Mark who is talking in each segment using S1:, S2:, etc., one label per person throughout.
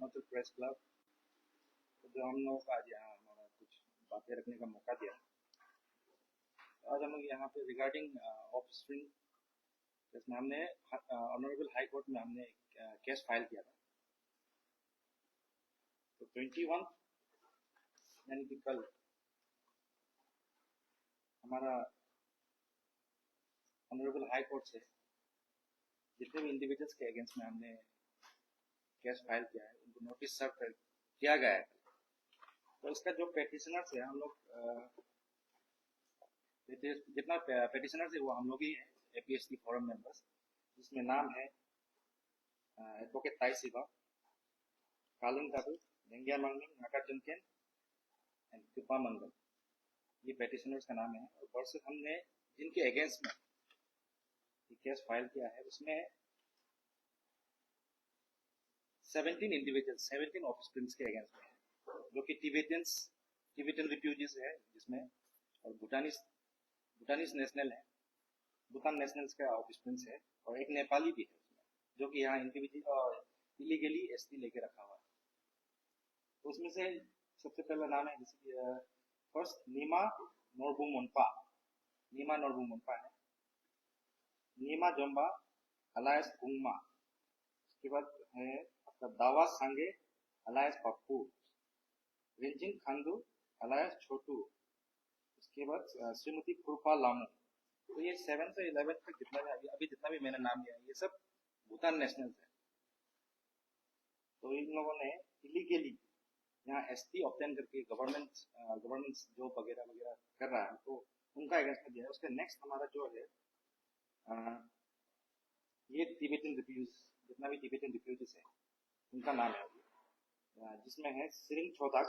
S1: Arunachal press club, जो हम लोग आज यहाँ हमारा कुछ बातें रखने का मौका दिया। आज हम लोग यहाँ पे रिगार्डिंग ऑफ स्प्रिंग इसमें हमने ऑनरेबल हाई कोर्ट में हमने केस फाइल किया था। तो 21 यानी कि कल हमारा ऑनरेबल हाई कोर्ट से जितने भी इंडिविजुअल्स के अगेंस्ट में हमने केस फाइल किया है उनको नोटिस सर्व किया गया है। तो इसका जो पेटिशनर्स है हम लोग जितना पेटिशनर्स है वो हम लोग ही है एपीएसटी फोरम मेंबर्स, जिसमें नाम है एडवोकेट ताई सिबा, कालिंग ताबू, डेंगिया मंगल, नागार्जुन केन एंड कृपा मंगल, ये पेटिशनर्स का नाम है। और वर्ष हमने जिनके अगेंस्ट में केस फाइल किया है उसमें 17 इंडिविजुअल्स 17 ऑफस्प्रिंग्स के अगेंस्ट में है, जो कि टिबेटन रिफ्यूजीज है जिसमें, और भूटानीज नेशनल है, भूटान नेशनल्स का ऑफस्प्रिंग्स है, और एक नेपाली भी है उसमें, जो कि यहाँ इंडिविजुअल इलीगली एसटी लेके रखा हुआ है। तो उसमें से सबसे पहला नाम है जैसे कि फर्स्ट नीमा नोरबू मोन्पा है, नीमा जोम्बा अलायस कुंगमा, उसके बाद है आपका दावा सांगे अलायस पप्पू, रिंजिंग खांडू अलायस छोटू, उसके बाद श्रीमती कृपा लामू। तो ये 7 से 11 तक जितना भी अभी जितना भी मैंने नाम लिया ये सब भूटान नेशनल्स है। तो इन लोगों ने इलीगली यहाँ एसटी ऑब्टेन करके गवर्नमेंट जॉब वगैरह वगैरह कर रहा है, तो उनका अगेंस्ट में दिया है। उसके नेक्स्ट हमारा जो है ये टिबेटन रिफ्यूज, जितना भी टिबेटन रिफ्यूजीज है उनका नाम है, जिसमें है सिरिंग छोदाक,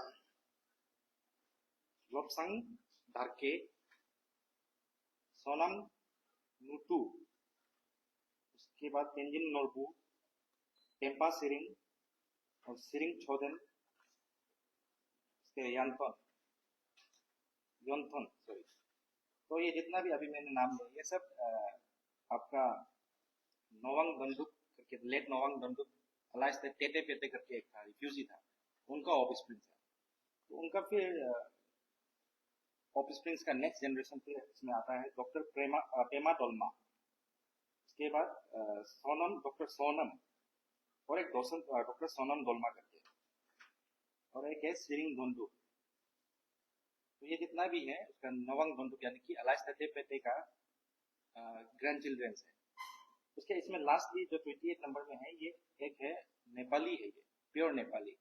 S1: लोपसंग धारके, सोनम नूटू, उसके बाद तेंजिन नोरबू, टेम्पा सिरिंग और सिरिंग छोदन, योंथन सॉरी। तो ये जितना भी अभी मैंने नाम लिया ये सब आपका नोवांग बंदूक करके, लेट नोवांग बंदूक अलाइस टेटे पेटे करके एक था रिफ्यूजी था, उनका ऑफस्प्रिंग था। तो उनका फिर ऑफस्प्रिंग्स का नेक्स्ट जनरेशन फिर इसमें आता है डॉक्टर पेमा डोल्मा, उसके बाद डॉक्टर सोनम और एक डॉक्टर सोनम डोल्मा करके, और एक है सिरिंग बंदूक। तो ये जितना भी है उसका नोवांग बंदूक यानी कि अलाइस टेटे पेटे का ग्रैंड चिल्ड्रंस है। उसके इसमें लास्टली जो 28 नंबर में है ये एक है नेपाली है, ये प्योर नेपाली,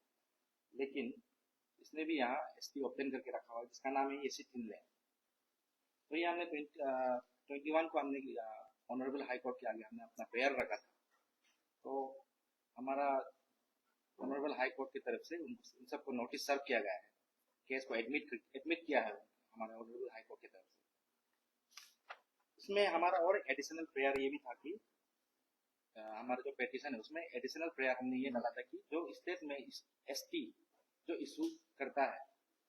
S1: लेकिन इसने भी यहाँ एसटी ऑब्टेन करके रखा हुआ है जिसका नाम है येसी टिनले। तो ये हमने 21 को हमने ऑनरेबल हाई कोर्ट के आगे हमने अपना प्रेयर रखा था। तो हमारा ऑनरेबल हाई कोर्ट की तरफ से उन सबको नोटिस सर्व किया गया है, केस को एडमिट किया है हमारे ऑनरेबल हाई कोर्ट की तरफ से। इसमें हमारा और एडिशनल प्रेयर ये भी था कि हमारा जो पेटिशन है उसमें एडिशनल प्रेयर हमने ये डाला था कि जो स्टेट में एसटी जो इशू करता है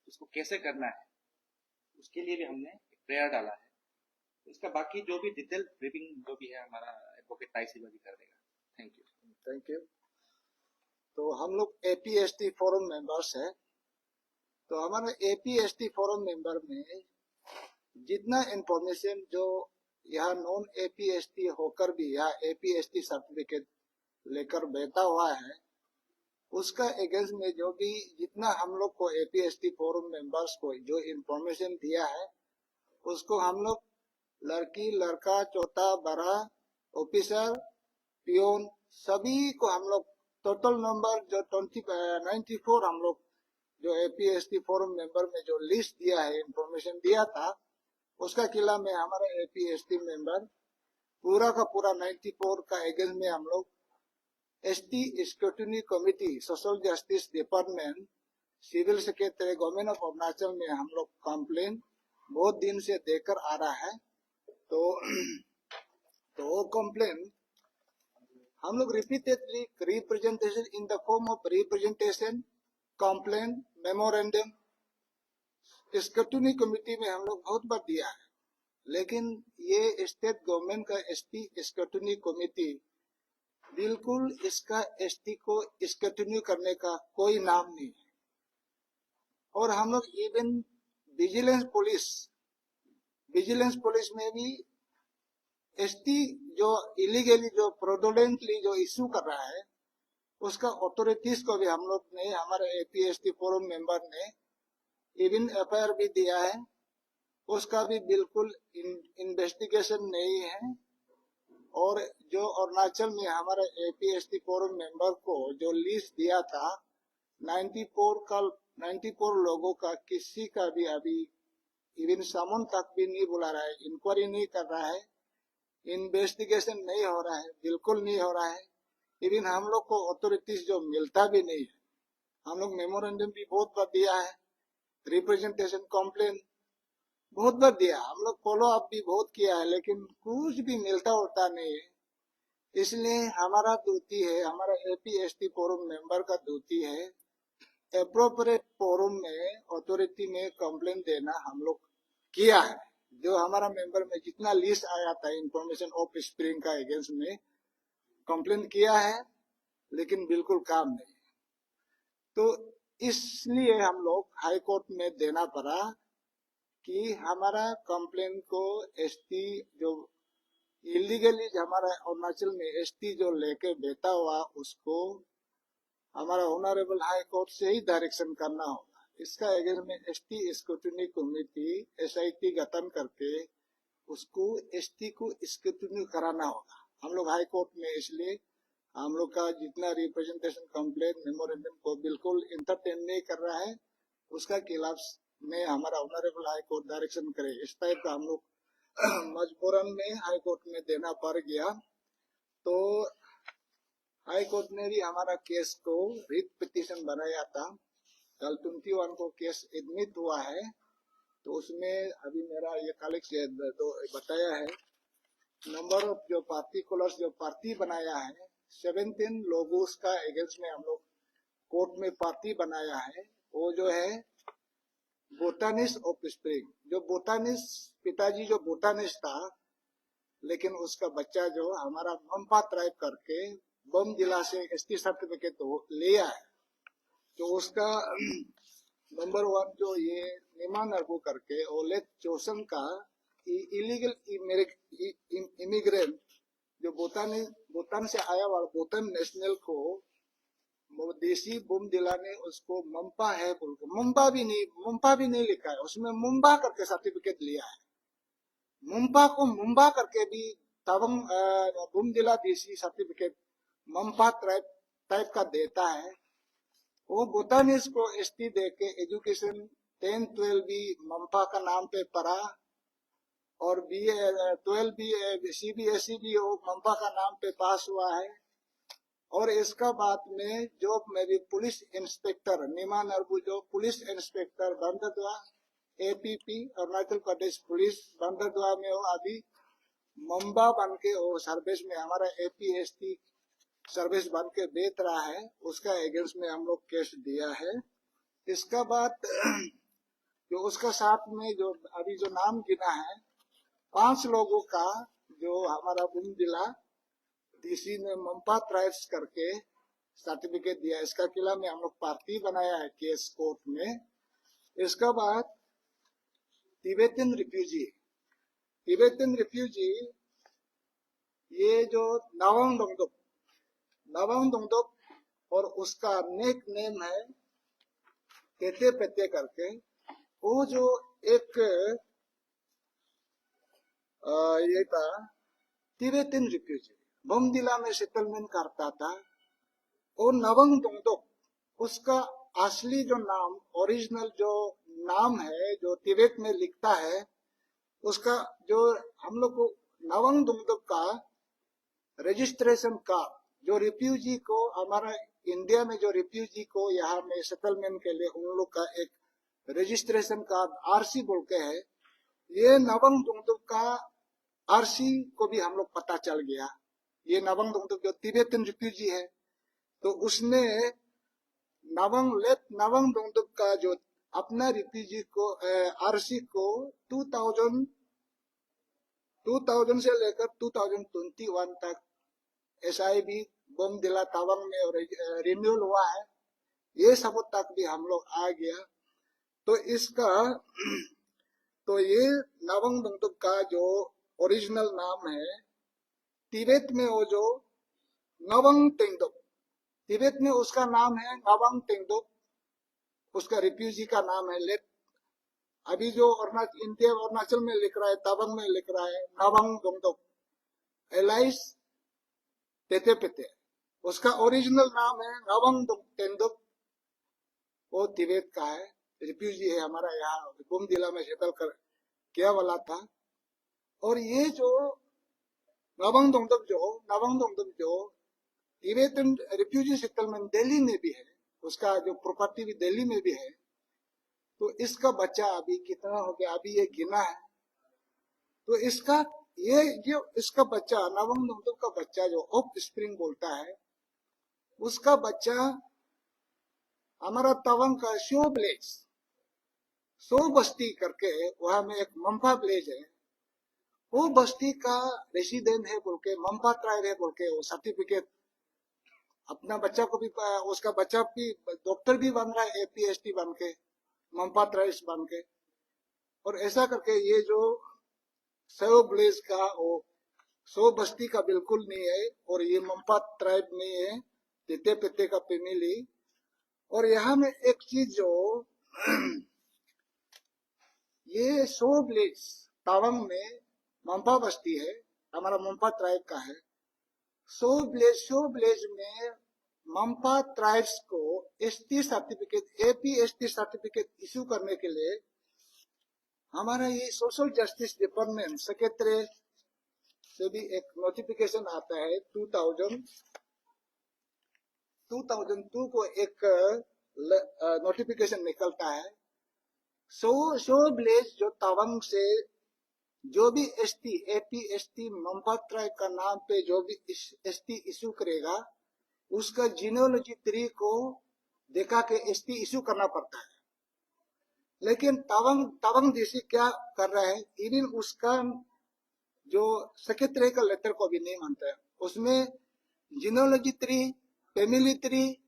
S1: उसको कैसे करना है उसके लिए भी हमने एक प्रेयर डाला है। तो इसका बाकी जो भी डिटेल ब्रीफिंग जो भी है हमारा एडवोकेट ताई सिबा जी कर देगा। Thank you.
S2: तो हम लोग एपीएसटी फोरम मेंबर्स है, तो हमारे एपीएसटी फोरम मेंबर में जितना इंफॉर्मेशन जो यहाँ नॉन एपीएसटी होकर भी यहाँ एपीएसटी सर्टिफिकेट लेकर बैठा हुआ है उसका अगेंस्ट में जो भी जितना हम लोग को एपीएसटी फोरम मेंबर्स को जो इंफॉर्मेशन दिया है उसको हम लोग लड़की लड़का छोटा बड़ा ऑफिसर पियोन सभी को हम लोग टोटल नंबर जो 94 हम लोग जो एपीएसटी फोरम मेंबर में जो लिस्ट दिया है इंफॉर्मेशन दिया था उसका किला में हमारा एपीएसटी मेंबर पूरा का पूरा 94 का अगेंस्ट में हम लोग ST scrutiny committee social justice department civil secretary government of Arunachal में हम लोग कंप्लेन बहुत दिन से देकर आ रहा है। तो वो कंप्लेन हम लोग repeatedly representation in the form of representation complain memorandum scrutiny committee में हम लोग बहुत बार दिया है, लेकिन ये स्टेट गवर्नमेंट का एसटी स्क्रूटनी कमिटी बिल्कुल इसका एसटी को स्क्रूटिनी करने का कोई नाम नहीं है। और हम लोग इवन विजिलेंस पुलिस में भी एसटी जो इलीगली जो फ्रॉडुलेंटली जो इश्यू कर रहा है उसका अथॉरिटीज को भी हम लोग ने, हमारे एपीएसटी फोरम मेंबर ने इवन एफआईआर भी दिया है। उसका भी बिल्कुल इन्वेस्टिगेशन नहीं है। और जो अरुणाचल में हमारे एपीएसटी फोरम मेंबर को जो लिस्ट दिया था 94 लोगों का, किसी का भी अभी इवन समन तक भी नहीं बुला रहा है, इंक्वायरी नहीं कर रहा है, इन्वेस्टिगेशन नहीं हो रहा है, बिल्कुल नहीं हो रहा है। इवन हम लोग को अथॉरिटीज जो मिलता भी नहीं है। हम लोग मेमोरेंडम भी बहुत बार दिया है, रिप्रेजेंटेशन कंप्लेन बहुत बार दिया, हम लोग फॉलो अप भी बहुत किया है, लेकिन कुछ भी मिलता उलता नहीं है। इसलिए हमारा ड्यूटी है, हमारा एपीएसटी फोरम मेंबर का ड्यूटी है एप्रोप्रिएट फोरम में अथॉरिटी में कंप्लेन देना। हम लोग किया है, जो हमारा मेंबर में जितना लिस्ट आया था इंफॉर्मेशन ऑफ स्प्रिंग का अगेंस्ट में कंप्लेन किया है, लेकिन बिल्कुल काम नहीं। तो इसलिए हम लोग हाई कोर्ट में देना पड़ा कि हमारा कंप्लेन को एसटी जो इलीगली हमारा अरुणाचल में एसटी जो लेके बैठा हुआ उसको हमारा ऑनरेबल हाई कोर्ट से ही डायरेक्शन करना होगा। इसका अगेंस्ट में एसटी स्क्रूटिनी कमेटी एसआईटी गठन करके उसको एसटी को स्क्रूटिनी कराना होगा हम लोग हाई कोर्ट में। इसलिए हम लोग का जितना रिप्रेजेंटेशन कंप्लेन मेमोरेंडम को बिल्कुल इंटरटेन नहीं कर रहा है, उसका खिलाफ में हमारा ऑनरेबल हाई कोर्ट डायरेक्शन करे। इस टाइप का हम लोग मजबूरन में हाई कोर्ट में देना पड़ गया। तो हाई कोर्ट ने भी हमारा केस को रिट पिटीशन बनाया था। कल 21 को केस एडमिट हुआ है। तो उसमें अभी मेरा ये कलेक्ट तो बताया है नंबर ऑफ जो पार्टिकुलर्स जो पार्टी बनाया है 17 लोगों का अगेंस्ट में हम लोग कोर्ट में पार्टी बनाया है। वो जो है बोटानिस्ट ऑफ स्प्रिंग, जो बोटानिस्ट पिताजी जो बोटानिस्ट था, लेकिन उसका बच्चा जो हमारा मंपा ट्राइब करके बम जिला से एसटी सर्टिफिकेट लिया है। तो उसका नंबर 1 जो ये निमा नरबू करके ओलेट चोसन का इलीगल इमिग्रेंट जो भूटान से आया वाला भूटान नेशनल को देसी बम दिलाने उसको मंपा है बोल के मंपा भी नहीं लिखा है, उसमें मुंबा करके सर्टिफिकेट लिया है। मुंबा को मुंबा करके भी तबंग बम दिला देसी सर्टिफिकेट मंपा टाइप का देता है। वो भूटानिस को एसटी दे के एजुकेशन 10-12 भी मंपा का नाम पे पढ़ा और BA 12 भी सीबीएसई भी वो मंपा का नाम पे पास हुआ है। और इसका बाद में जो मेरी पुलिस इंस्पेक्टर निमा नरबू जो police inspector बंदरदुआ APP Arunachal Pradesh police बंदरदुआ में वो अभी मंबा बन के वो सर्विस में हमारा एपीएसटी सर्विस बन के बेच रहा है, उसका अगेंस्ट में हम लोग केस दिया है। इसका बाद जो उसका साथ में जो अभी जो नाम गिना है 5 लोगों का जो हमारा बुम जिला डीसी ने मंपा ट्राइब्स करके सर्टिफिकेट दिया, इसका किला में हम लोग पार्टी बनाया है केस कोर्ट में। इसका बाद तिब्बतन रिफ्यूजी ये जो नवांग दोंगदुक और उसका नेक नेम है तेते पेते करके, वो जो एक ये था तिब्बतन रिफ्यूजी बमदिला में सेटलमेंट करता था। और नवंग दोंगदुक उसका असली जो नाम ओरिजिनल जो नाम है जो तिब्बत में लिखता है उसका जो हम लोग को नवंग दोंगदुक का रजिस्ट्रेशन कार्ड जो रिफ्यूजी को हमारा इंडिया में जो रिफ्यूजी को यहाँ में सेटलमेंट के लिए उन लोग का एक रजिस्ट्रेशन कार्ड आरसी बोल के है, ये नवंग दोंगदुक का आरसी को भी हम लोग पता चल गया। ये नवंग दोंगदुक जो तिब्बतन रिफ्यूजी है, तो उसने नवंग दोंगदुक का जो अपना रिफ्यूजी को आरसी को 2000 से लेकर 2021 तक SIB बोमदिला तवांग में रिन्यूअल हुआ है, ये सब तक भी हम लोग आ गया। तो इसका तो ये नवंग दंगदुक का जो ओरिजिनल नाम है, तिब्बत में वो जो नवंग तेंगदुक, तिब्बत में उसका नाम है नवंग तेंगदुक, उसका रिफ्यूजी का नाम है लेट। अभी जो इंडिया अरुणाचल में लिख रहा है, तवांग में लिख रहा है नवंग दंगदुक एलाइस तेतेपेते, उसका ओरिजिनल नाम है नवंग तेंगदुक, वो तिब्बत का है, रिफ्यूजी है, हमारा यहाँ बोमदिला में सेटल कर किया वाला था। और ये जो नवंग दंगदुक जो तिब्बतन रिफ्यूजी सेटलमेंट दिल्ली में भी है, उसका जो प्रॉपर्टी भी दिल्ली में भी है। तो इसका बच्चा अभी कितना हो गया, अभी ये गिना है। तो इसका ये जो इसका बच्चा नवंग दंगदुक का बच्चा जो ऑफ स्प्रिंग बोलता है, उसका बच्चा हमारा तवांग का शो बस्ती करके, वहां में एक मंफा विलेज है, वो बस्ती का रेसिडेंट है बोल के, मंफा ट्राइब है बोल के वो सर्टिफिकेट अपना बच्चा को भी, उसका बच्चा भी डॉक्टर भी बन रहा है APST बन के, मंफा ट्राइब्स बन के। और ऐसा करके ये जो शो विलेज का वो शो बस्ती का बिल्कुल नहीं है, और ये मंफा ट्राइब नहीं है, तेते पेते का फैमिली। और यहाँ में एक चीज जो ये शो विलेज तवांग में मंफा बस्ती है, हमारा मंफा ट्राइब का है। शो विलेज में मंफा ट्राइब्स को ST certificate, APST certificate issue करने के लिए हमारा ये सोशल जस्टिस डिपार्टमेंट सेक्रेटरी से भी एक नोटिफिकेशन आता है। 2002 को एक नोटिफिकेशन निकलता है। शो विलेज जो तवांग से जो भी ST, APST मंफा ट्राइब का नाम पे जो भी ST इशू करेगा, उसका जीनियोलॉजी ट्री को देखा के ST इशू करना पड़ता है। लेकिन तवांग डीसी क्या कर रहा है, इवन उसका जो सेक्रेटरी का लेटर को भी नहीं मानता है। उसमें जीनियोलॉजी ट्री, फैमिली ट्री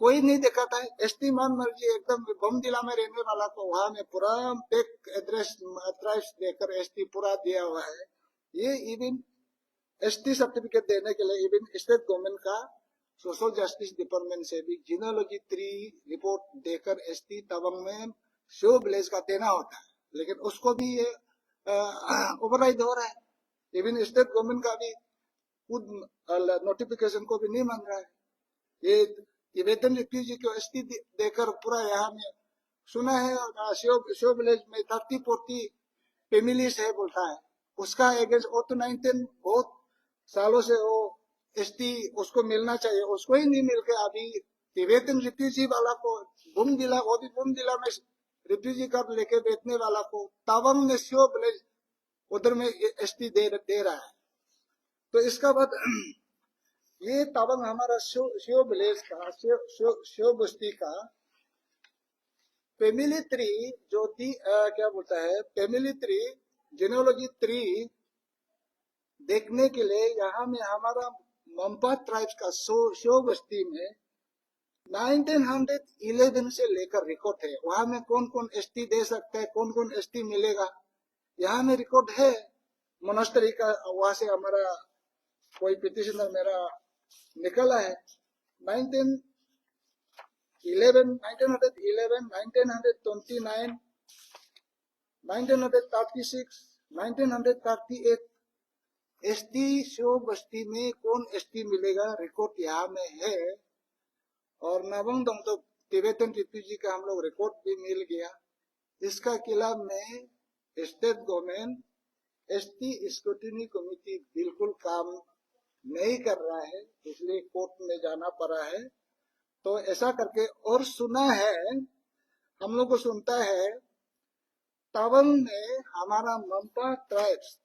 S2: कोई नहीं देखा था। ST मान मर्जी एकदम बोमदिला में रहने वाला को वहां में पूरा पेक एड्रेस ट्राइब्स देकर ST पूरा दिया हुआ है। ये इवन ST सर्टिफिकेट देने के लिए इवन स्टेट गवर्नमेंट का सोशल जस्टिस डिपार्टमेंट से भी जीनियोलॉजी ट्री रिपोर्ट देकर ST तवांग में शो विलेज का देना होता है, लेकिन उसको भी ये ओवरराइड हो रहा है। इवन स्टेट गवर्नमेंट का भी खुद नोटिफिकेशन को भी नहीं मान रहा है। ये वेतन रिफ्यूजी को ST देकर पूरा यहाँ में सुना है शो विलेज में 30-40 फैमिलीज है बोलता है, उसका एगेंस्ट वो तो 19 बहुत सालों से वो ST उसको मिलना चाहिए, उसको ही नहीं मिल के अभी तिब्बतन रिफ्यूजी वाला को बोमदिला, वो भी बोमदिला में रिफ्यूजी कार्ड लेके बेचने वाला को तवांग में शो विलेज उधर में ST दे रहा है। तो इसका बाद ये तवांग हमारा शो विलेज का शो बस्ती का फैमिली ट्री जो क्या बोलता है, फैमिली ट्री जीनियोलॉजी ट्री देखने के लिए यहाँ में हमारा मंफा ट्राइब्स का शो बस्ती में 1911 से लेकर रिकॉर्ड है। वहां में कौन कौन ST दे सकता है, कौन कौन ST मिलेगा, यहाँ में रिकॉर्ड है। मोनास्टरी का वहां से हमारा कोई पिटिशनर मेरा निकला है 1911, 1929, 1936, 1938 ST शो बस्ती में कौन ST मिलेगा, रिकॉर्ड यहाँ में है। और नवंग दंगदुक तिब्बतन रिफ्यूजी का हम लोग रिकॉर्ड भी मिल गया। इसका खिलाफ में state government ST scrutiny committee बिल्कुल काम नहीं कर रहा है, इसलिए कोर्ट में जाना पड़ा है। तो ऐसा करके और सुना है, हम लोग को सुनता है तवांग में हमारा मंफा ट्राइब्स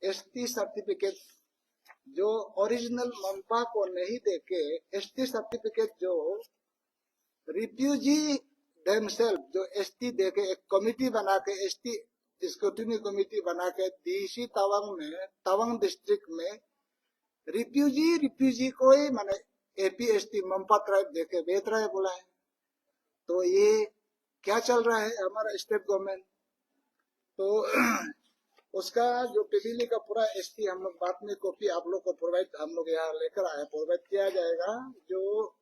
S2: ST सर्टिफिकेट जो ओरिजिनल मंफा को नहीं देके ST सर्टिफिकेट जो रिफ्यूजी देमसेल्फ जो ST देके एक कमिटी बना के ST स्क्रूटिनी कमिटी बना के DC तवांग में, तवांग डिस्ट्रिक्ट में रिफ्यूजी को ही माने एपीएसटी मंपा ट्राइब देके बेच रहा है बोला है। तो ये क्या चल रहा है हमारा स्टेट गवर्नमेंट। तो उसका जो पीडीली का पूरा एसटी हम लोग बाद में कॉपी आप लोग को प्रोवाइड हम लोग यहाँ लेकर आए, प्रोवाइड किया जाएगा। जो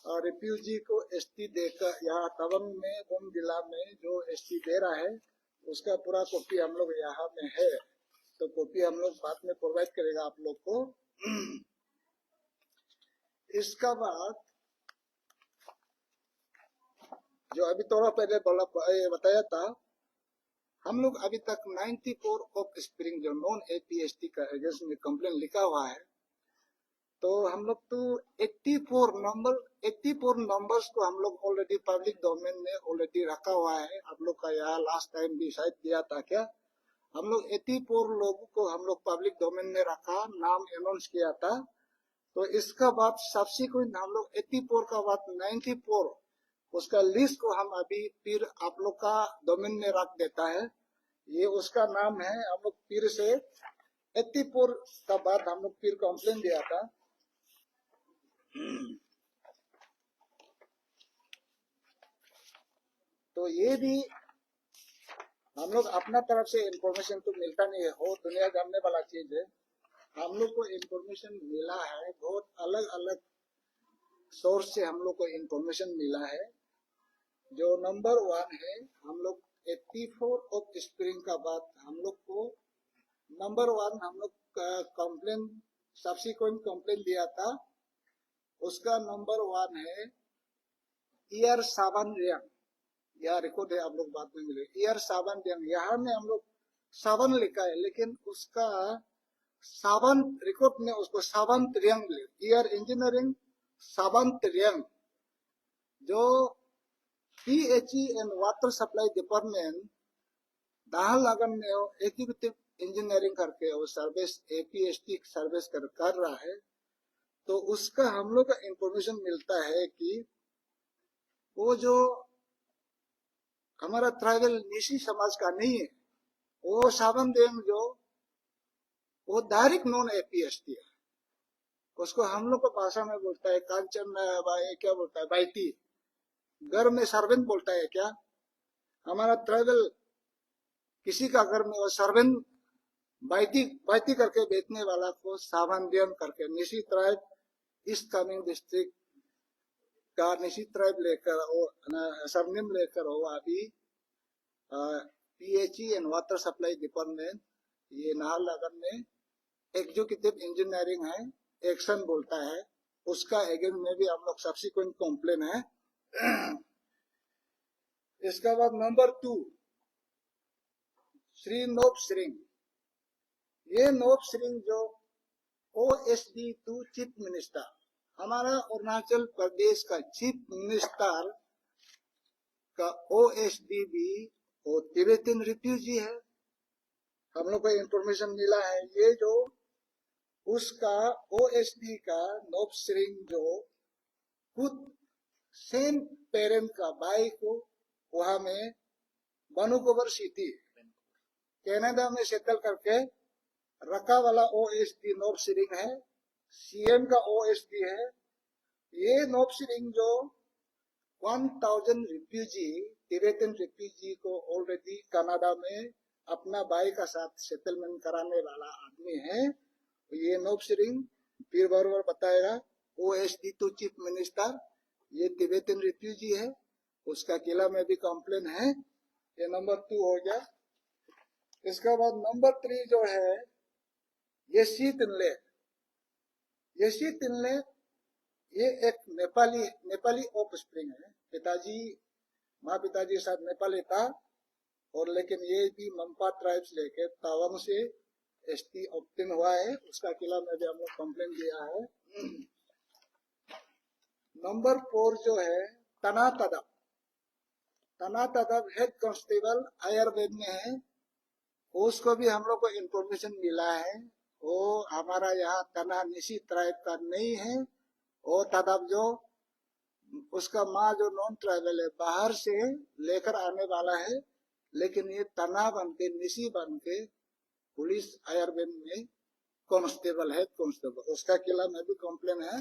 S2: रिफ्यूजी को एसटी देकर यहाँ तवांग में बोम जिला में जो एसटी दे रहा है उसका पूरा कॉपी हम लोग यहाँ में है। तो कॉपी हम लोग बाद में प्रोवाइड करेगा आप लोग को। इसका बाद जो अभी थोड़ा पहले बताया था, हम लोग अभी तक 94 ऑफ स्प्रिंग जो नॉन एपीएसटी का अगेंस्ट में कंप्लेन लिखा हुआ है। तो हम लोग तो 84 नंबर्स को हम लोग ऑलरेडी पब्लिक डोमेन में ऑलरेडी रखा हुआ है। आप लोग का यहाँ लास्ट टाइम भी शायद दिया था क्या, हम लोग 84 लोगों को हम लोग पब्लिक डोमेन में रखा, नाम अनाउंस किया था। तो इसका बाद सब्सिक्वेंट हम लोग 84 का बाद 94 उसका लिस्ट को हम अभी फिर आप लोग का डोमेन में रख देता है। ये उसका नाम है। हम लोग फिर से 84 का बाद हम लोग फिर कंप्लेन दिया था। तो ये भी हम लोग अपना तरफ से इंफॉर्मेशन तो मिलता नहीं है, हो दुनिया जानने वाला चीज है। हम लोग को इंफॉर्मेशन मिला है, बहुत अलग अलग सोर्स से हम लोग को इंफॉर्मेशन मिला है। जो नंबर 1 है, हम लोग 84 ऑफ स्प्रिंग का बाद हम लोग को नंबर 1 हम लोग कंप्लेन सब्सिक्वेंट कंप्लेन दिया था। उसका नंबर 1 है ईयर सावन रियांग, यह रिकॉर्ड है, आप लोग बाद में मिले। ईयर सावन रियांग, यहाँ में हम लोग सावन लिखा है लेकिन उसका सावन रिकॉर्ड में उसको सावंत रियांग मिले। ईयर इंजीनियरिंग सावंत रियांग, जो PHE and water supply department Naharlagun में एग्जीक्यूटिव इंजीनियरिंग करके वो सर्विस एपीएसटी सर्विस कर रहा है। तो उसका हम लोग का इंफॉर्मेशन मिलता है कि वो जो हमारा ट्राइबल निशी समाज का नहीं है, वो सावन देव जो वो डायरेक्ट नॉन एपीएसटी है। उसको हम लोग को भाषा में बोलता है कांचन, क्या बोलता है, बाइटी, घर में सर्वेंट बोलता है क्या। हमारा ट्राइबल किसी का घर में वो सर्वेंट बाइटी करके बेचने वाला को सावंदियन करके Nishi tribe east Kameng district का निशी ट्राइब लेकर वो सरनेम लेकर वो अभी PHE and water supply department ये नाहरलगुन में एग्जीक्यूटिव इंजीनियरिंग है, एक्शन बोलता है। उसका अगेंस्ट में भी हम लोग सब्सिक्वेंट कंप्लेन है। इसका बाद नंबर 2 श्री नोप श्रिंग, ये नोप श्रिंग जो ओएसडी टू चीफ मिनिस्टर, हमारा अरुणाचल प्रदेश का चीफ मिनिस्टर का ओएसडी भी वो तिब्बतन रिफ्यूजी है। हम लोग को इंफॉर्मेशन मिला है। ये जो उसका ओएसडी का नोप श्रिंग जो खुद सेम पेरेंट का भाई को वहां में वैंकूवर सिटी कनाडा में सेटल करके रखा वाला ओएसडी नोप श्रिंग है। सीएम का ओएसडी है। ये नोप श्रिंग जो 1000 रिफ्यूजी तिब्बतन रिफ्यूजी को ऑलरेडी कनाडा में अपना भाई का साथ सेटलमेंट कराने वाला आदमी है। ये नोप श्रिंग फिर बार बार बताएगा ओएसडी टू चीफ मिनिस्टर, ये तिब्बतन रिफ्यूजी है। उसका किला में भी कंप्लेन है। ये नंबर 2 हो गया। इसका बाद नंबर 3 जो है येशी तिनले, येशी तिनले ये एक नेपाली ऑफ स्प्रिंग है। पिताजी माँ पिताजी साथ नेपाली था और लेकिन ये भी मंपा ट्राइब्स लेके तवांग से एसटी ऑप्टेन हुआ है। उसका किला में भी हम लोग कंप्लेन दिया है। नंबर 4 जो है तना तदब हेड कांस्टेबल आयुर्वेद में है। उसको भी हम लोग को इंफॉर्मेशन मिला है। वो हमारा यहाँ तना निशी ट्राइब का नहीं है। वो तदब जो उसका माँ जो नॉन ट्राइबल है बाहर से लेकर आने वाला है, लेकिन ये तना बन के निशी बन के पुलिस आयुर्वेद में कांस्टेबल, हेड कांस्टेबल, उसका खिलाफ में भी कंप्लेन है।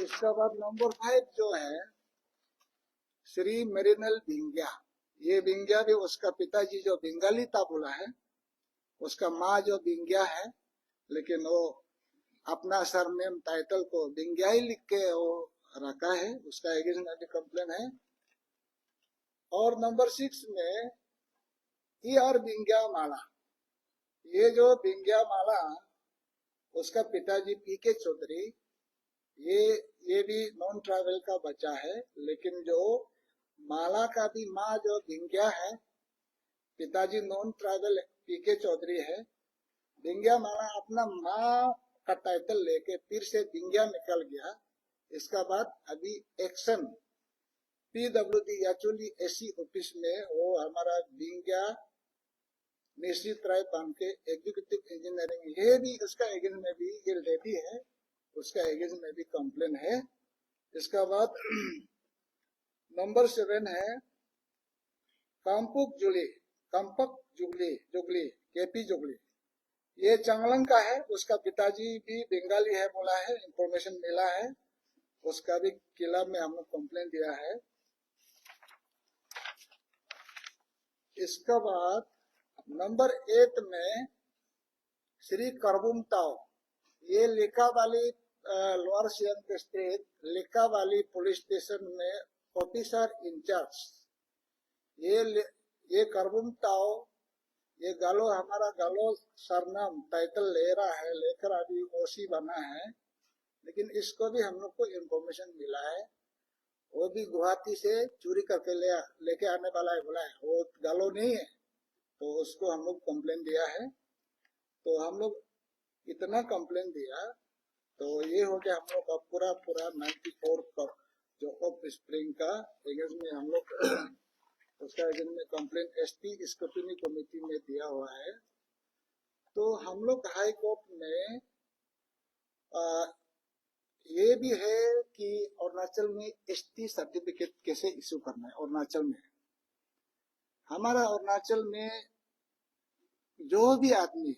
S2: इसके बाद नंबर 5 जो है श्री मेरिनल भिंगिया। ये भिंगिया भी उसका पिताजी जो बंगाली था बोला है, उसका माँ जो भिंगिया है, लेकिन वो अपना सरनेम टाइटल को भिंगिया ही लिख के वो रखा है, उसका अगेंस्ट में भी कंप्लेन है। और नंबर 6 में E.R. भिंगिया माला। ये जो भिंगिया माला उसका पिताजी पी.के. चौधरी, ये भी नॉन ट्राइबल का बच्चा है, लेकिन जो माला का भी माँ जो भिंगिया है, पिताजी नॉन ट्राइबल पी.के. चौधरी है। भिंगिया माला अपना माँ का टाइटल लेके फिर से भिंगिया निकल गया। इसका बाद अभी action PWD Yachuli AC office में वो हमारा भिंगिया निश्चित राय बन के एग्जीक्यूटिव इंजीनियरिंग, ये भी उसका एगेंस्ट में भी ये लेडी है, उसका एगेंस्ट में भी कंप्लेन है। इसका बाद नंबर 7 है कंपक जुगली केपी जुगली। ये चांगलंग का है, उसका पिताजी भी बंगाली है बोला है, इंफॉर्मेशन मिला है, उसका भी किला में हम लोग कंप्लेन दिया है। इसका बाद नंबर 8 में श्री करबुम ताओ, ये Likabali lower Siang district Likabali police station में ऑफिसर इंचार्ज। ये करबुम ताओ, ये गालो हमारा गालो सरनाम टाइटल ले रहा है, लेकर अभी ओसी बना है, लेकिन इसको भी हम लोग को इंफॉर्मेशन मिला है, वो भी गुवाहाटी से चोरी करके लेके आने वाला है बोला है, वो गालो नहीं है, तो उसको हम लोग कंप्लेन दिया है। तो हम लोग इतना कंप्लेन दिया, तो ये हो गया हम लोग का पूरा 94 का जो ऑफ स्प्रिंग का एगेंस्ट में हम लोग उसका एगेंस्ट में कंप्लेन एसटी स्क्रूटिनी कमेटी में दिया हुआ है। तो हम लोग हाई कोर्ट में ये भी है कि अरुणाचल में एसटी सर्टिफिकेट कैसे इश्यू करना है। अरुणाचल में हमारा अरुणाचल में जो भी आदमी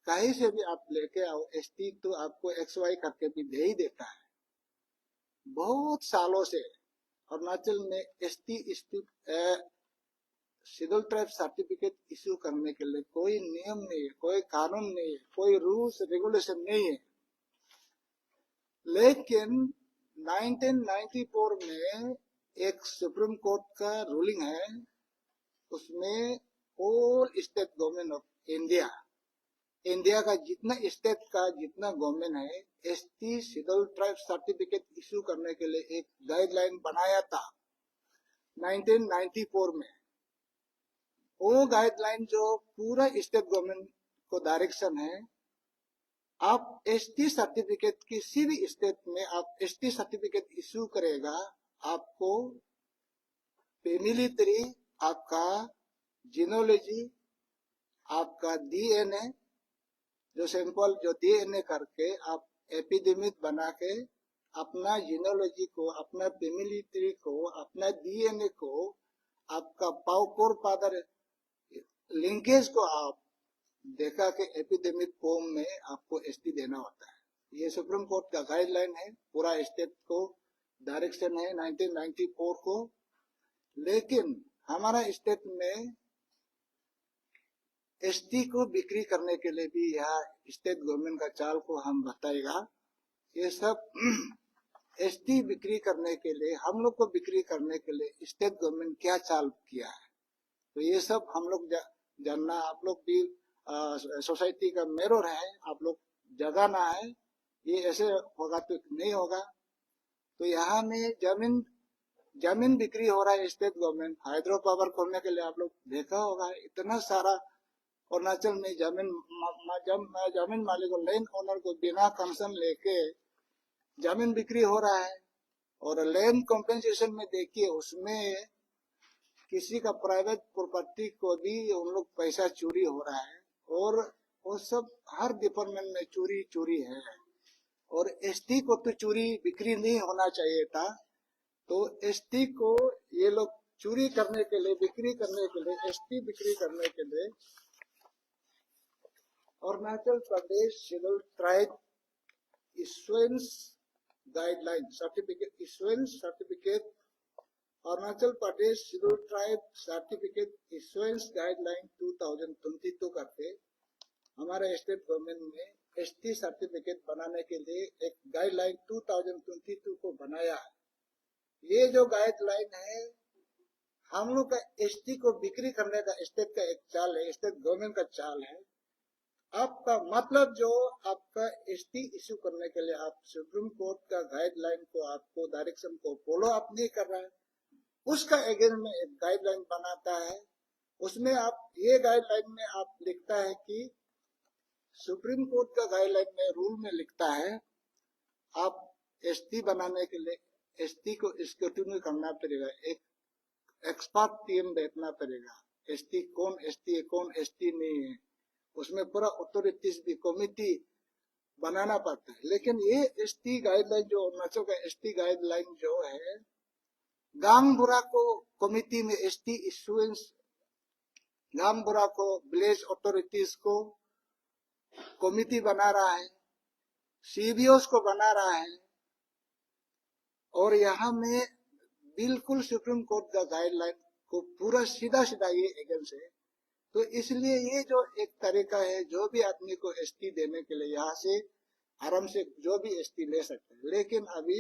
S2: कहीं से भी आप लेके आओ एसटी, तो आपको XY करके भी दे ही देता है। बहुत सालों से अरुणाचल में ST schedule tribe certificate issue करने के लिए कोई नियम नहीं है, कोई कानून नहीं है, कोई रूल्स रेगुलेशन नहीं है। लेकिन 1994 में एक सुप्रीम कोर्ट का रूलिंग है, उसमें all state government of India का जितना स्टेट का जितना गवर्नमेंट है, ST schedule tribe certificate issue करने के लिए एक गाइडलाइन बनाया था 1994 में। वो गाइडलाइन जो पूरा स्टेट गवर्नमेंट को डायरेक्शन है, आप एसटी सर्टिफिकेट किसी भी स्टेट में आप एसटी सर्टिफिकेट इश्यू करेगा, आपको फैमिली ट्री, आपका जीनोलॉजी, आपका डीएनए जो सैंपल जो डीएनए करके आप एपिडेमिक बना के अपना जीनोलॉजी को, अपना फैमिली ट्री को, अपना डीएनए को, आपका पाउकोर फादर लिंकेज को आप देखा कि एपिडेमिक फॉर्म में आपको एसटी देना होता है। ये सुप्रीम कोर्ट का गाइडलाइन है, पूरा स्टेट को डायरेक्शन है 1994 को। लेकिन हमारा स्टेट में एसटी को बिक्री करने के लिए भी यहाँ स्टेट गवर्नमेंट का चाल को हम बताएगा। ये सब एसटी बिक्री करने के लिए, हम लोग को बिक्री करने के लिए स्टेट गवर्नमेंट क्या चाल किया है, तो ये सब हम लोग जानना, आप लोग भी सोसाइटी का मेंबर है, आप लोग जगाना है। ये ऐसे होगा तो नहीं होगा। तो यहाँ में जमीन बिक्री हो रहा है। स्टेट गवर्नमेंट हाइड्रो पावर खोलने के लिए आप लोग देखा होगा, इतना सारा अरुणाचल में जमीन मालिक को, लैंड ओनर को बिना कंसर्न लेके जमीन बिक्री हो रहा है। और लैंड कॉम्पेंसेशन में देखिए, उसमें किसी का प्राइवेट प्रॉपर्टी को भी उन लोग पैसा चोरी हो रहा है, और वो सब हर डिपार्टमेंट में चोरी है। और एसटी को तो चोरी बिक्री नहीं होना चाहिए था, तो एसटी को ये लोग चोरी करने के लिए, बिक्री करने के लिए, एसटी बिक्री करने के लिए Arunachal Pradesh schedule tribe issuance guideline certificate issuance certificate Arunachal Pradesh schedule tribe certificate issuance guideline 2022 करके हमारे स्टेट गवर्नमेंट ने एसटी सर्टिफिकेट बनाने के लिए एक गाइडलाइन 2022 को बनाया है। ये जो गाइडलाइन है हम लोग का एसटी को बिक्री करने का स्टेट का एक चाल है, स्टेट गवर्नमेंट का चाल है। आपका मतलब जो आपका एसटी इश्यू करने के लिए आप सुप्रीम कोर्ट का गाइडलाइन को आपको डायरेक्शन को फॉलो अप नहीं कर रहा है, उसका अगेंस्ट में एक गाइडलाइन बनाता है। उसमें आप ये गाइडलाइन में आप लिखता है कि सुप्रीम कोर्ट का गाइडलाइन में रूल में लिखता है आप एसटी बनाने के लिए एसटी को स्क्रूटिनी करना पड़ेगा, एक एक्सपर्ट टीम बैठना पड़ेगा। एसटी कौन एसटी है कौन एसटी नहीं है, उसमें पूरा अथॉरिटीज भी कमिटी बनाना पड़ता है। लेकिन ये एसटी गाइडलाइन जो अरुणाचल का एसटी गाइडलाइन जो है गांगबुरा को कमिटी में एसटी इश्यूएंस गांगबुरा को विलेज अथॉरिटीज को कमिटी बना रहा है, सीबीओस को बना रहा है और यहाँ में बिल्कुल सुप्रीम कोर्ट का गाइडलाइन को पूरा सीधा सीधा ये अगेंस्ट है। तो इसलिए ये जो एक तरीका है जो भी आदमी को एसटी देने के लिए यहाँ से आराम से जो भी एसटी ले सकते हैं, लेकिन अभी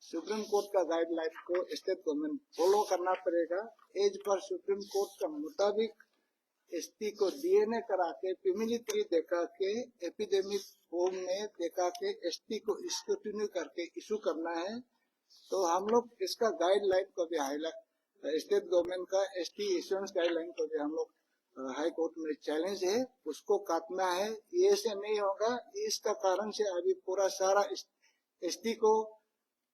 S2: सुप्रीम कोर्ट का गाइडलाइन को स्टेट गवर्नमेंट फॉलो करना पड़ेगा। एज पर सुप्रीम कोर्ट का मुताबिक एसटी को डीएनए करा के फेमिली देखा के एपिडेमिक होम में देखा के एसटी को स्क्रूटिनी करके इशू करना है। तो हम लोग इसका गाइडलाइन को भी हाईलाइट स्टेट गवर्नमेंट का एसटी इश्यूएंस गाइडलाइन को भी हम लोग हाई कोर्ट में चैलेंज है, उसको काटना है। ये से नहीं होगा, इसका कारण से अभी पूरा सारा एसटी को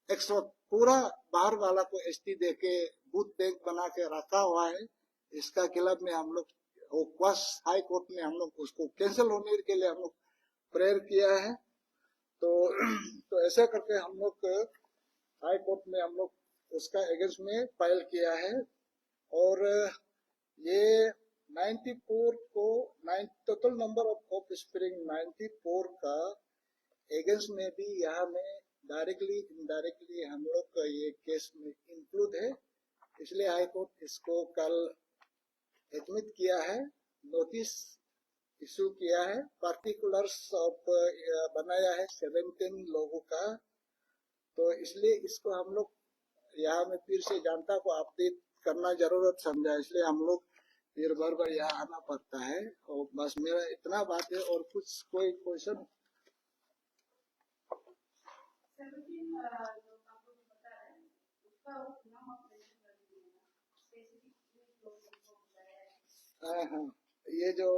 S2: एक्स्ट्रा पूरा बाहर वाला को एसटी दे के बूथ बैंक बना के रखा हुआ है। इसका खिलाफ में हम लोग हाई कोर्ट में हम लोग उसको कैंसिल होने के लिए हम लोग प्रेयर किया है। तो ऐसा करके हम लोग हाई कोर्ट में हम लोग उसका अगेंस्ट में फाइल किया है। और ये 94 को टोटल नंबर ऑफ स्प्रिंग 94 का अगेंस्ट में भी यहाँ में डायरेक्टली इनडायरेक्टली हम लोग का ये केस में इंक्लूड है। इसलिए हाई कोर्ट इसको कल एडमिट किया है, नोटिस इशू किया है, पार्टिकुलर्स ऑफ बनाया है 17 लोगों का। तो इसलिए इसको हम लोग यहाँ में फिर से जनता को अपडेट करना जरूरत समझा, इसलिए हम लोग फिर बार यहाँ आना पड़ता है। और बस मेरा इतना बात है और कुछ कोई क्वेश्चन। हाँ, ये जो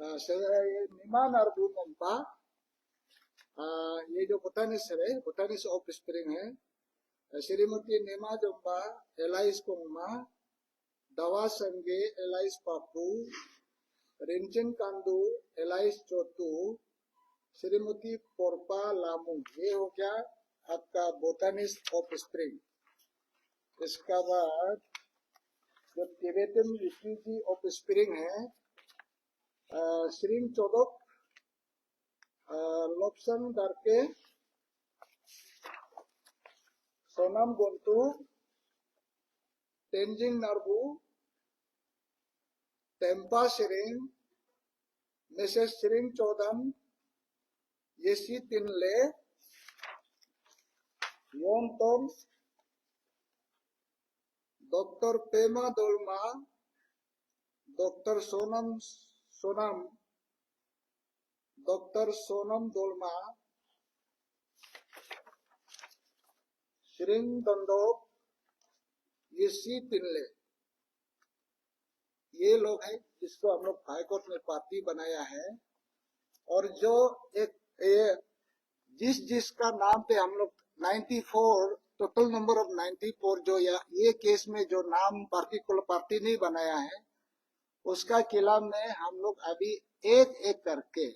S2: ये निमान अर्बुनम्पा ये जो बोटानिस ऑफ स्प्रिंग है, श्रीमती नेमा जोम्बा alias Kongma Dawa Sange alias Papu Rinchen Khandu alias Chotu Shrimati Porpa Lhamu, ये हो गया आपका बोटानिस ऑफ स्प्रिंग। इसका बाद जो टिबेटन रिफ्यूजी ऑफ स्प्रिंग है श्रीम Chodak Lobsang Darke Sonam Gontu Tenzing Norbu Tempa Tsering Mrs Tsering Chodon Yeshi Tinley Yontom doctor Pema Dolma doctor Sonam Dolma Tsering Dondup Yeshi Tinley, ये लोग हैं जिसको हम लोग हाई कोर्ट में पार्टी बनाया है। और जो एक जिसका नाम पे हम लोग 94 टोटल नंबर ऑफ 94 जो ये केस में जो नाम पार्टिकुलर पार्टी नहीं बनाया है उसका खिलाफ में हम लोग अभी एक एक करके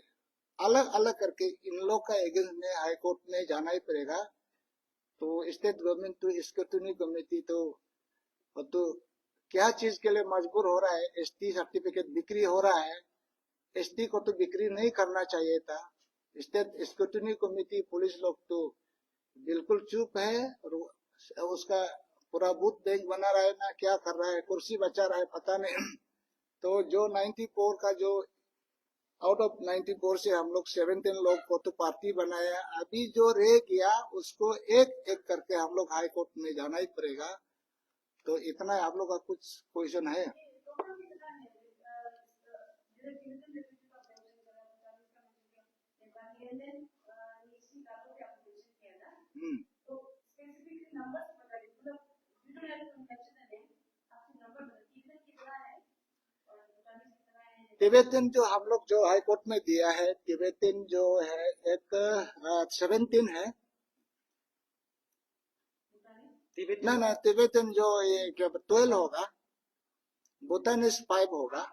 S2: अलग अलग करके इन लोग का एगेंस्ट में हाई कोर्ट में जाना ही पड़ेगा। तो स्टेट गवर्नमेंट तो स्क्रूटिनी कमेटी तो क्या चीज के लिए मजबूर हो रहा है। एसटी सर्टिफिकेट बिक्री हो रहा है, एसटी को तो बिक्री नहीं करना चाहिए था। स्टेट स्क्रूटनी कमेटी पुलिस लोग तो बिल्कुल चुप है और उसका पूरा बूथ बैंक बना रहा है ना, क्या कर रहा है, कुर्सी बचा रहा है पता नहीं। तो जो 94 का जो आउट ऑफ 94 से हम लोग 17 लोग को तो पार्टी बनाया, अभी जो रह गया उसको एक एक करके हम लोग हाई कोर्ट में जाना ही पड़ेगा। तो इतना आप लोग का कुछ क्वेश्चन है? तिब्बतन जो हम लोग जो हाई कोर्ट में दिया है, तिब्बतन जो है एक 17 है ना ना, तिब्बतन जो ये 12 होगा, भूटानिस 5 होगा।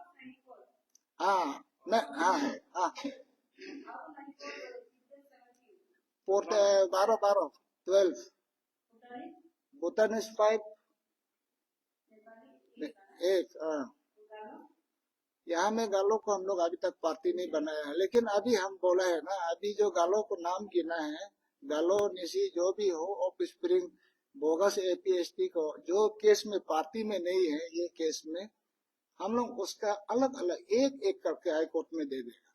S2: हाँ न, हाँ है, हाँ 12 भूटानिस 5 एक। यहाँ में गालो को हम लोग अभी तक पार्टी नहीं बनाया है, लेकिन अभी हम बोला है ना, अभी जो गालो को नाम गिना है, गालो निशी जो भी हो, ऑफ स्प्रिंग बोगस एपीएसटी को जो केस में पार्टी में नहीं है, ये केस में हम लोग उसका अलग अलग एक एक करके हाई कोर्ट में दे देगा।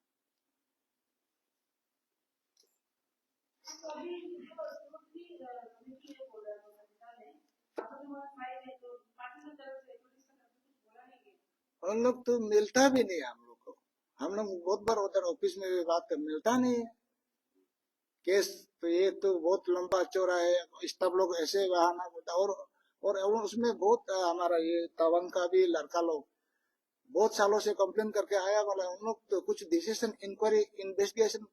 S2: हम लोग तो मिलता भी नहीं हम लोग को, हम लोग बहुत बार उधर ऑफिस में भी बात कर, मिलता नहीं है केस। तो ये तो बहुत लंबा चौड़ा है, स्टाफ लोग ऐसे बहाना होता। और उसमें बहुत हमारा ये तवांग का भी लड़का लोग बहुत सालों से कंप्लेन करके आया वाला, उन लोग तो कुछ डिसीजन इंक्वायरी इन्वेस्टिगेशन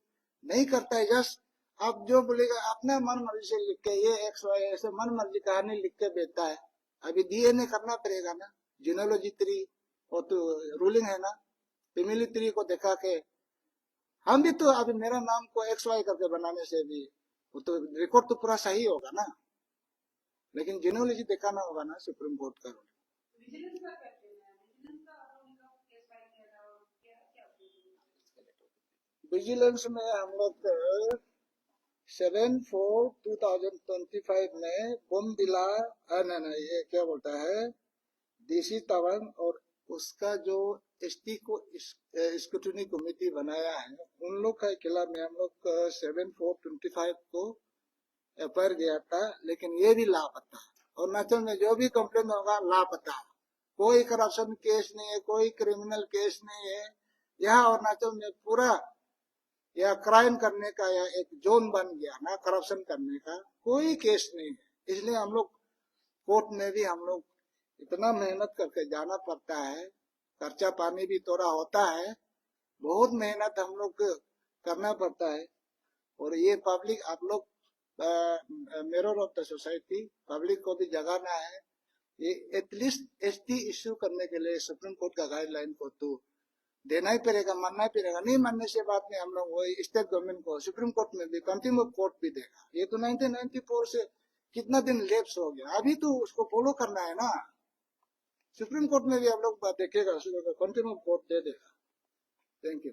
S2: नहीं करता है। जस्ट आप जो बोलेगा अपने मन मर्जी से लिख के, ये एक्स वाई ऐसे मन मर्जी कहानी लिख के देता है। अभी डीएनए करना पड़ेगा ना, जीनोलॉजी 3 वो तो रूलिंग है ना, फैमिली 3 को दिखा के हम भी तो अभी मेरा नाम को एक्स वाई करके बनाने से भी वो तो रिकॉर्ड तो पूरा सही होगा ना, लेकिन जीनोलॉजी दिखाना होगा ना सुप्रीम कोर्ट का। विजिलेंस में हम लोग 7/4/2025 में बोमदिला ना ये क्या बोलता है डीसी तवांग और उसका जो एसटी को स्क्रूटनी कमेटी बनाया है, उन लोग का खिलाफ में हम लोग 7/4/25 को एफआईआर गया था, लेकिन ये भी लापता। अरुणाचल में जो भी कंप्लेन होगा लापता, कोई करप्शन केस नहीं है, कोई क्रिमिनल केस नहीं है। यहाँ अरुणाचल में पूरा या क्राइम करने का या एक जोन बन गया ना, करप्शन करने का कोई केस नहीं है। इसलिए हम लोग कोर्ट में भी हम लोग इतना मेहनत करके जाना पड़ता है, खर्चा पानी भी थोड़ा होता है, बहुत मेहनत हम लोग करना पड़ता है। और ये पब्लिक आप लोग mirror of the society, public को भी जगाना है। ये एटलीस्ट एसटी इश्यू करने के लिए सुप्रीम कोर्ट का गाइडलाइन को तो देना ही पड़ेगा, मानना ही पड़ेगा। नहीं मानने से बात नहीं, हम लोग वही स्टेट गवर्नमेंट को सुप्रीम कोर्ट में भी कंज्यूमर कोर्ट भी देगा। ये तो 1994 से कितना दिन लेप्स हो गया, अभी तो उसको फॉलो करना है ना। सुप्रीम कोर्ट में भी हम लोग देखेगा, कंज्यूमर कोर्ट दे देगा। Thank you.